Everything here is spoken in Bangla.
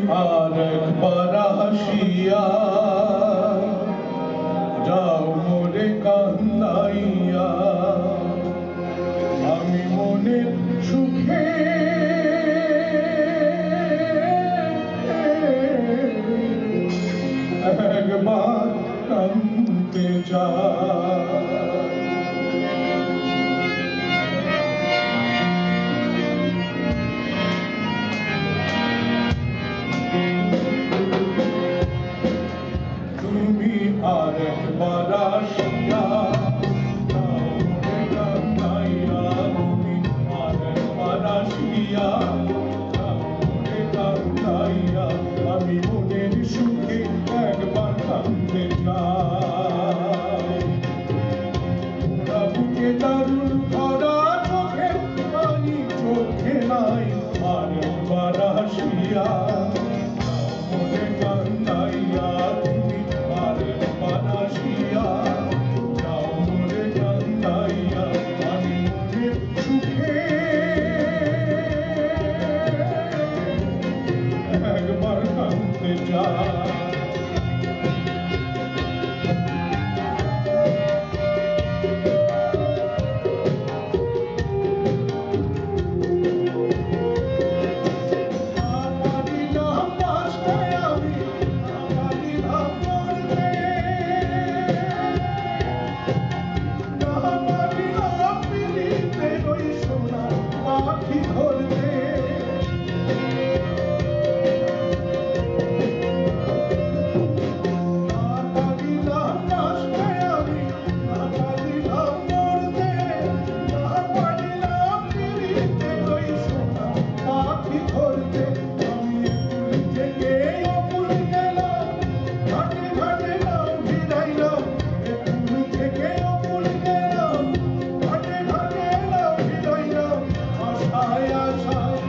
আর একবার হাসিয়া যাও মোরে কান্দাইয়া আমি মনের সুখে একবার কাঁদতে চাই। তুমি আর একবার আসিয়া যাও মোরে কান্দাইয়া তুমি আর একবার আসিয়া যাও মোরে কান্দাইয়া আমি মনের সুখে একবার কাঁদতে চাই। ওরা বুকে দারুণ ভরা চোখে পানি চোখে নাই আর একবার আসিয়া যাও মোরে কান্দাইয়া তুমি আর একবার আসিয়া যাও মোরে কান্দাইয়া আমি মনের সুখে একবার কাঁদতে চাই। আশায় আশায়